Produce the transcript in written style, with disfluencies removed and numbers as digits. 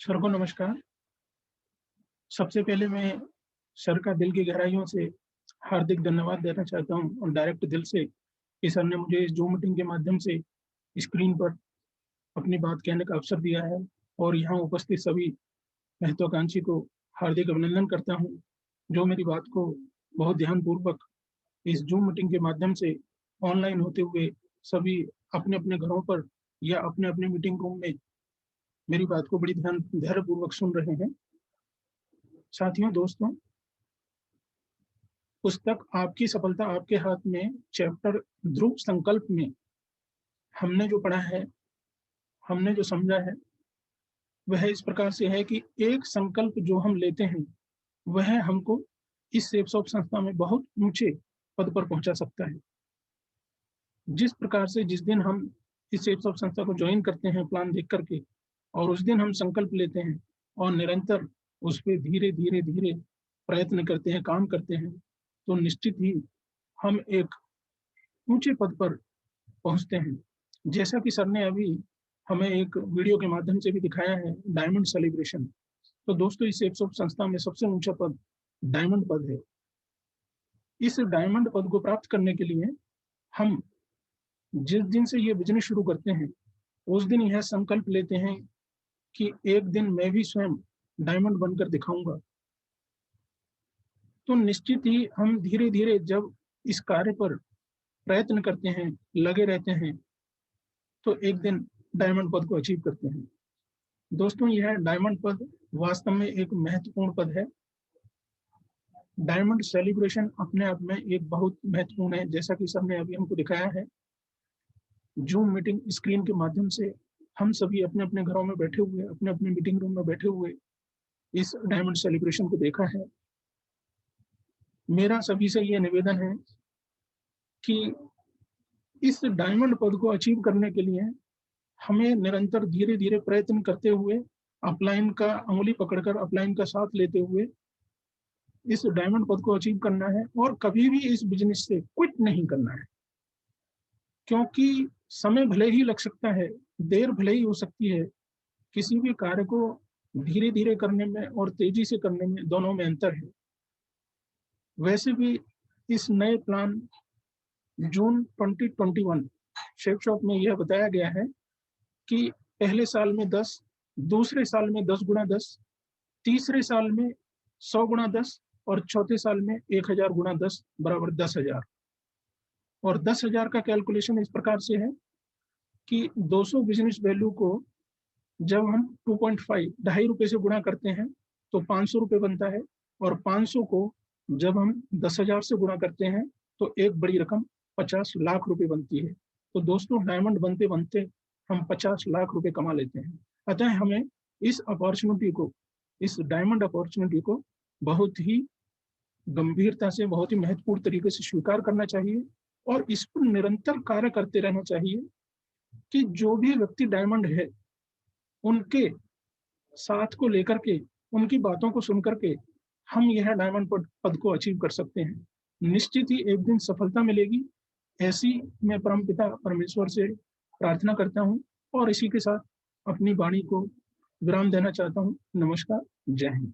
Sir को नमस्कार। सबसे पहले मैं सर का दिल की गहराइयों से हार्दिक धन्यवाद देना चाहता हूँ और डायरेक्ट दिल से कि सर ने मुझे इस ज़ूम मीटिंग के माध्यम से स्क्रीन पर अपनी बात कहने का अवसर दिया है और यहाँ उपस्थित सभी महत्वाकांक्षी को हार्दिक अभिनंदन करता हूँ, जो मेरी बात को बहुत ध्यानपूर्वक इस ज़ूम मीटिंग के माध्यम से ऑनलाइन होते हुए सभी अपने-अपने घरों पर या अपने-अपने मीटिंग रूम में मेरी बात को बड़ी धैर्यपूर्वक सुन रहे हैं। साथियों, दोस्तों, पुस्तक आपकी सफलता आपके हाथ में चैप्टर ध्रुव संकल्प में हमने जो पढ़ा है, हमने जो समझा है, वह इस प्रकार से है कि एक संकल्प जो हम लेते हैं, वह हमको इस सेफ्सॉफ्ट संस्था में बहुत ऊँचे पद पर पहुँचा सकता है। जिस प्रकार से जिस दिन हम इस सेफ्सॉफ्ट संस्था को जॉइन करते हैं प्लान देख कर के और उस दिन हम संकल्प लेते हैं और निरंतर उस पे धीरे-धीरे प्रयत्न करते हैं, काम करते हैं, तो निश्चित ही हम एक ऊँचे पद पर पहुँचते हैं। जैसा कि सर ने अभी हमें एक वीडियो के माध्यम से भी दिखाया है डायमंड सेलिब्रेशन। तो दोस्तों, इस सेफ्सॉफ्ट संस्था में सबसे ऊँचा पद डायमंड पद है। इस डायमंड पद को प्राप्त करने के लिए हम जिस दिन से ये बिज़नेस शुरू करते हैं, उस दिन यह संकल्प लेते हैं कि एक दिन मैं भी स्वयं डायमंड बनकर दिखाऊँगा। तो निश्चित ही हम धीरे-धीरे जब इस कार्य पर प्रयत्न करते हैं, लगे रहते हैं, तो एक दिन डायमंड पद को अचीव करते हैं। दोस्तों, यह डायमंड पद वास्तव में एक महत्वपूर्ण पद है। डायमंड सेलिब्रेशन अपने आप में एक बहुत महत्वपूर्ण है, जैसा कि सर ने अभी हमको दिखाया है। ज़ूम मीटिंग स्क्रीन के माध्यम से हम सभी अपने-अपने घरों में बैठे हुए, अपने-अपने मीटिंग रूम में बैठे हुए इस डायमंड सेलिब्रेशन को देखा है। मेरा सभी से ये निवेदन है कि इस डायमंड पद को अचीव करने के लिए हमें निरंतर धीरे-धीरे प्रयत्न करते हुए अपलाइन का अंगुली पकड़कर अपलाइन का साथ लेते हुए इस डायमंड पद को अचीव करना है और कभी भी इस बिज़नेस से क्विट नहीं करना है। क्योंकि समय भले ही लग सकता है, देर भले ही हो सकती है, किसी भी कार्य को धीरे-धीरे करने में और तेज़ी से करने में दोनों में अंतर है। वैसे भी इस नए प्लान जून 2021 शेपशॉप में यह बताया गया है कि पहले साल में 10, दूसरे साल में 10 गुणा 10, तीसरे साल में 100 गुणा 10 और चौथे साल में 1000 गुणा 10 बराबर 10,000। और 10,000 का कैलकुलेशन इस प्रकार से है कि 200 बिज़नेस वैल्यू को जब हम 2.5 ₹2.5 से गुणा करते हैं, तो ₹500 बनता है और 500 को जब हम 10,000 से गुणा करते हैं, तो एक बड़ी रकम 50 लाख रुपए बनती है। तो दोस्तों, डायमंड बनते-बनते हम 50 लाख रुपए कमा लेते हैं। अतः हमें इस अपॉर्च्युनिटी को, इस डायमंड अपॉर्च्युनिटी को बहुत ही गंभीरता से, बहुत ही महत्वपूर्ण तरीके से स्वीकार करना चाहिए और इस पर निरंतर कार्य करते रहना चाहिए कि जो भी व्यक्ति डायमंड है, उनके साथ को लेकर के, उनकी बातों को सुन कर के हम यह डायमंड पद को अचीव कर सकते हैं। निश्चित ही एक दिन सफलता मिलेगी, ऐसी मैं परमपिता परमेश्वर से प्रार्थना करता हूँ और इसी के साथ अपनी वाणी को विराम देना चाहता हूँ। नमस्कार, जय हिंद।